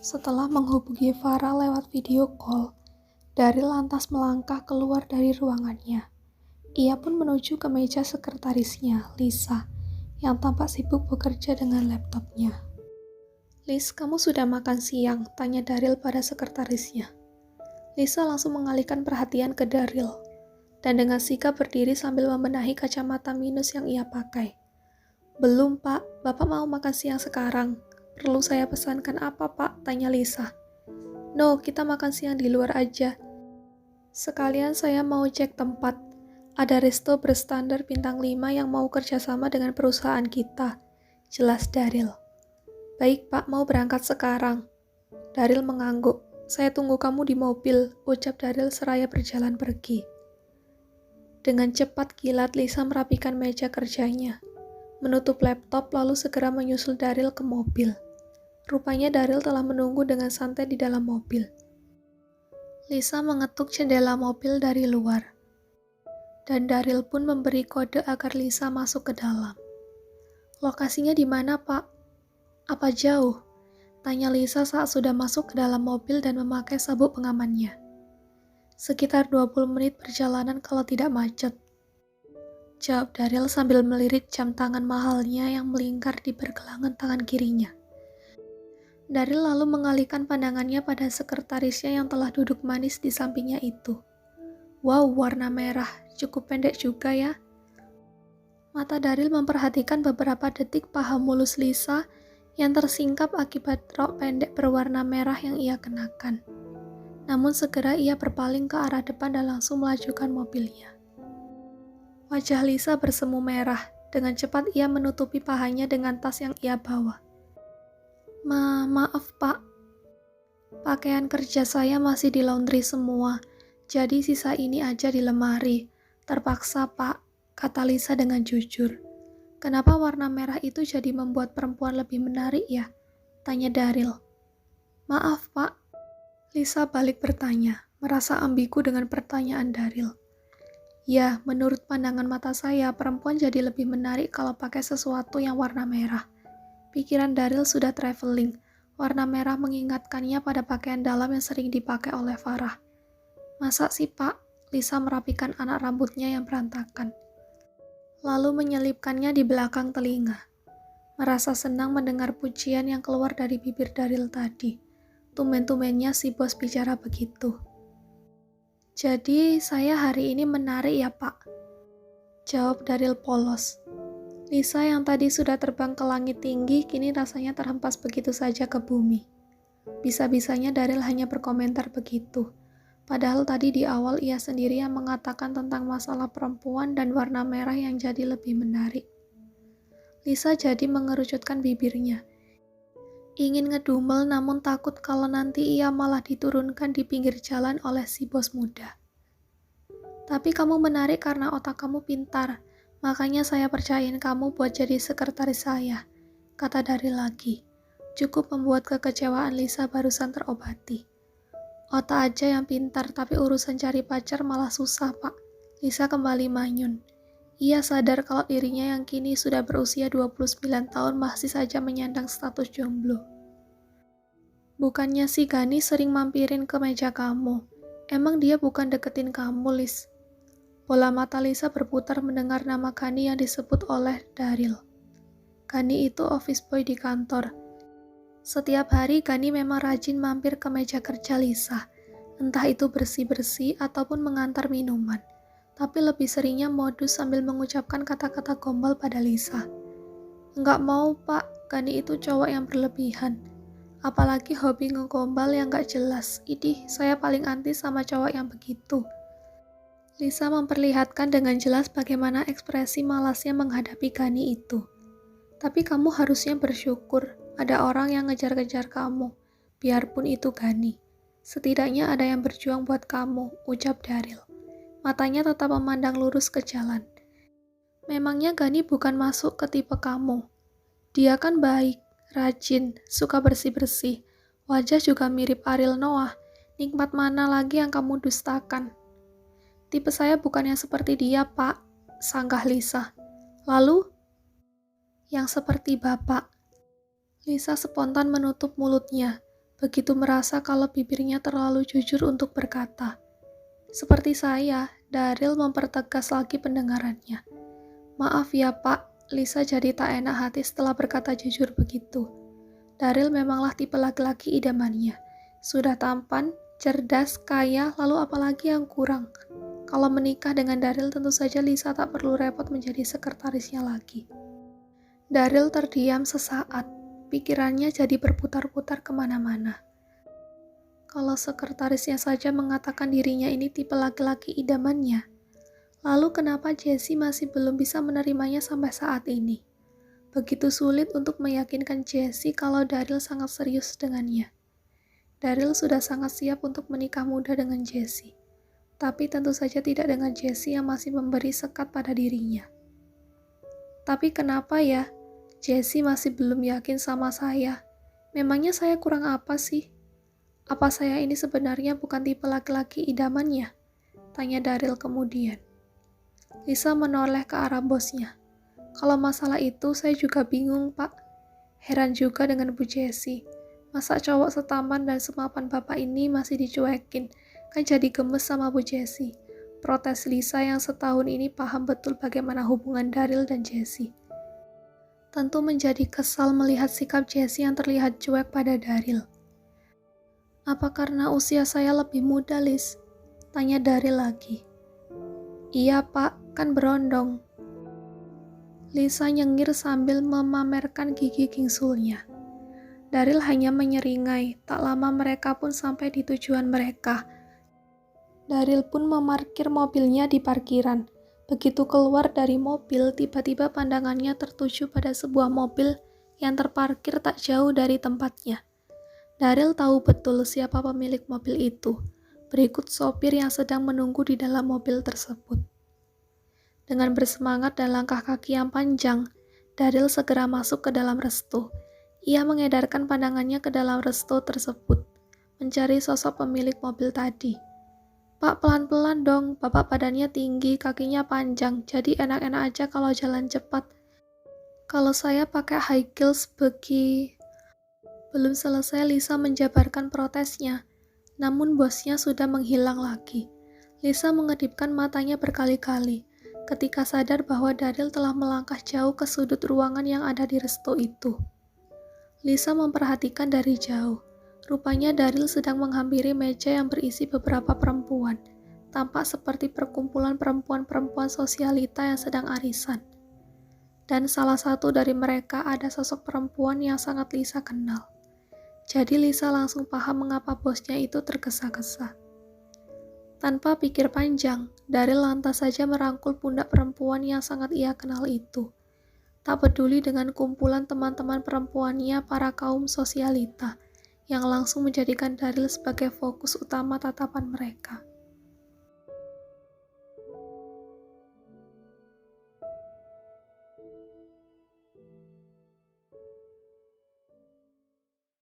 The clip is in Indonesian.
Setelah menghubungi Farah lewat video call, Daryl lantas melangkah keluar dari ruangannya. Ia pun menuju ke meja sekretarisnya, Lisa, yang tampak sibuk bekerja dengan laptopnya. "Lis, kamu sudah makan siang?" tanya Daryl pada sekretarisnya. Lisa langsung mengalihkan perhatian ke Daryl, dan dengan sigap berdiri sambil membenahi kacamata minus yang ia pakai. "Belum, Pak. Bapak mau makan siang sekarang. Perlu saya pesankan apa, Pak?" tanya Lisa. "No, kita makan siang di luar aja. Sekalian saya mau cek tempat. Ada resto berstandar bintang 5 yang mau kerjasama dengan perusahaan kita," jelas Daryl. "Baik, Pak, mau berangkat sekarang." Daryl mengangguk. "Saya tunggu kamu di mobil," ucap Daryl seraya berjalan pergi. Dengan cepat kilat Lisa merapikan meja kerjanya, menutup laptop lalu segera menyusul Daryl ke mobil. Rupanya Daryl telah menunggu dengan santai di dalam mobil. Lisa mengetuk jendela mobil dari luar, dan Daryl pun memberi kode agar Lisa masuk ke dalam. "Lokasinya di mana, Pak? Apa jauh?" tanya Lisa saat sudah masuk ke dalam mobil dan memakai sabuk pengamannya. "Sekitar 20 menit perjalanan kalau tidak macet," jawab Daryl sambil melirik jam tangan mahalnya yang melingkar di pergelangan tangan kirinya. Daryl lalu mengalihkan pandangannya pada sekretarisnya yang telah duduk manis di sampingnya itu. "Wow, warna merah, cukup pendek juga ya." Mata Daryl memperhatikan beberapa detik paha mulus Lisa yang tersingkap akibat rok pendek berwarna merah yang ia kenakan. Namun segera ia berpaling ke arah depan dan langsung melajukan mobilnya. Wajah Lisa bersemu merah. Dengan cepat ia menutupi pahanya dengan tas yang ia bawa. Maaf, Pak. Pakaian kerja saya masih di laundry semua, jadi sisa ini aja di lemari. Terpaksa, Pak," kata Lisa dengan jujur. "Kenapa warna merah itu jadi membuat perempuan lebih menarik ya?" tanya Daryl. "Maaf, Pak." Lisa balik bertanya, merasa ambigu dengan pertanyaan Daryl. "Ya, menurut pandangan mata saya, perempuan jadi lebih menarik kalau pakai sesuatu yang warna merah." Pikiran Daryl sudah traveling. Warna merah mengingatkannya pada pakaian dalam yang sering dipakai oleh Farah. "Masa sih, Pak?" Lisa merapikan anak rambutnya yang berantakan, lalu menyelipkannya di belakang telinga. Merasa senang mendengar pujian yang keluar dari bibir Daryl tadi. Tumben-tumbennya si bos bicara begitu. "Jadi saya hari ini menarik ya, Pak?" jawab Daryl polos. Lisa yang tadi sudah terbang ke langit tinggi kini rasanya terhempas begitu saja ke bumi. Bisa-bisanya Daryl hanya berkomentar begitu. Padahal tadi di awal ia sendiri yang mengatakan tentang masalah perempuan dan warna merah yang jadi lebih menarik. Lisa jadi mengerucutkan bibirnya. Ingin ngedumel namun takut kalau nanti ia malah diturunkan di pinggir jalan oleh si bos muda. "Tapi kamu menarik karena otak kamu pintar. Makanya saya percayain kamu buat jadi sekretaris saya," kata Daryl lagi. Cukup membuat kekecewaan Lisa barusan terobati. "Otak aja yang pintar, tapi urusan cari pacar malah susah, Pak." Lisa kembali manyun. Ia sadar kalau dirinya yang kini sudah berusia 29 tahun masih saja menyandang status jomblo. "Bukannya si Gani sering mampirin ke meja kamu? Emang dia bukan deketin kamu, Lis?" Bola mata Lisa berputar mendengar nama Gani yang disebut oleh Daryl. Gani itu office boy di kantor. Setiap hari Gani memang rajin mampir ke meja kerja Lisa, entah itu bersih-bersih ataupun mengantar minuman. Tapi lebih seringnya modus sambil mengucapkan kata-kata gombal pada Lisa. "Enggak mau, Pak, Gani itu cowok yang berlebihan. Apalagi hobi ngegombal yang gak jelas. Idih, saya paling anti sama cowok yang begitu." Lisa memperlihatkan dengan jelas bagaimana ekspresi malasnya menghadapi Gani itu. "Tapi kamu harusnya bersyukur ada orang yang ngejar-ngejar kamu, biarpun itu Gani. Setidaknya ada yang berjuang buat kamu," ucap Daryl. Matanya tetap memandang lurus ke jalan. "Memangnya Gani bukan masuk ke tipe kamu? Dia kan baik, rajin, suka bersih-bersih. Wajah juga mirip Ariel Noah. Nikmat mana lagi yang kamu dustakan?" "Tipe saya bukan yang seperti dia, Pak," sanggah Lisa. "Lalu?" "Yang seperti Bapak." Lisa spontan menutup mulutnya. begitu merasa kalau bibirnya terlalu jujur untuk berkata. Seperti saya, Daryl mempertegas lagi pendengarannya. Maaf ya Pak, Lisa jadi tak enak hati setelah berkata jujur begitu. Daryl memanglah tipe laki-laki idamannya. Sudah tampan, cerdas, kaya, lalu apalagi yang kurang? Kalau menikah dengan Daryl tentu saja Lisa tak perlu repot menjadi sekretarisnya lagi. Daryl terdiam sesaat, pikirannya jadi berputar-putar kemana-mana. Kalau sekretarisnya saja mengatakan dirinya ini tipe laki-laki idamannya, lalu kenapa Jessie masih belum bisa menerimanya sampai saat ini? Begitu sulit untuk meyakinkan Jessie kalau Daryl sangat serius dengannya. Daryl sudah sangat siap untuk menikah muda dengan Jessie, tapi tentu saja tidak dengan Jessie yang masih memberi sekat pada dirinya. Tapi kenapa ya, Jessie masih belum yakin sama saya? Memangnya saya kurang apa sih? Apa saya ini sebenarnya bukan tipe laki-laki idamannya? Tanya Daryl kemudian. Lisa menoleh ke arah bosnya. Kalau masalah itu saya juga bingung, Pak. Heran juga dengan Bu Jessie. Masa cowok setampan dan semapan bapak ini masih dicuekin? Kan jadi gemes sama Bu Jessie. Protes Lisa yang setahun ini paham betul bagaimana hubungan Daryl dan Jessie. Tentu menjadi kesal melihat sikap Jessie yang terlihat cuek pada Daryl. Apa karena usia saya lebih muda, Liz? Tanya Daryl lagi. Iya, Pak, kan berondong. Lisa nyengir sambil memamerkan gigi gingsulnya. Daryl hanya menyeringai, tak lama mereka pun sampai di tujuan mereka. Daryl pun memarkir mobilnya di parkiran. Begitu keluar dari mobil, tiba-tiba pandangannya tertuju pada sebuah mobil yang terparkir tak jauh dari tempatnya. Daryl tahu betul siapa pemilik mobil itu, berikut sopir yang sedang menunggu di dalam mobil tersebut. Dengan bersemangat dan langkah kaki yang panjang, Daryl segera masuk ke dalam resto. Ia mengedarkan pandangannya ke dalam resto tersebut, mencari sosok pemilik mobil tadi. Pak, pelan-pelan dong, bapak badannya tinggi, kakinya panjang, jadi enak-enak aja kalau jalan cepat. Kalau saya pakai high heels Belum selesai Lisa menjabarkan protesnya, namun bosnya sudah menghilang lagi. Lisa mengedipkan matanya berkali-kali, ketika sadar bahwa Daryl telah melangkah jauh ke sudut ruangan yang ada di resto itu. Lisa memperhatikan dari jauh. Rupanya Daryl sedang menghampiri meja yang berisi beberapa perempuan. Tampak seperti perkumpulan perempuan-perempuan sosialita yang sedang arisan. Dan salah satu dari mereka ada sosok perempuan yang sangat Lisa kenal. Jadi Lisa langsung paham mengapa bosnya itu tergesa-gesa. Tanpa pikir panjang, Daryl lantas saja merangkul pundak perempuan yang sangat ia kenal itu. Tak peduli dengan kumpulan teman-teman perempuannya para kaum sosialita, yang langsung menjadikan Daryl sebagai fokus utama tatapan mereka.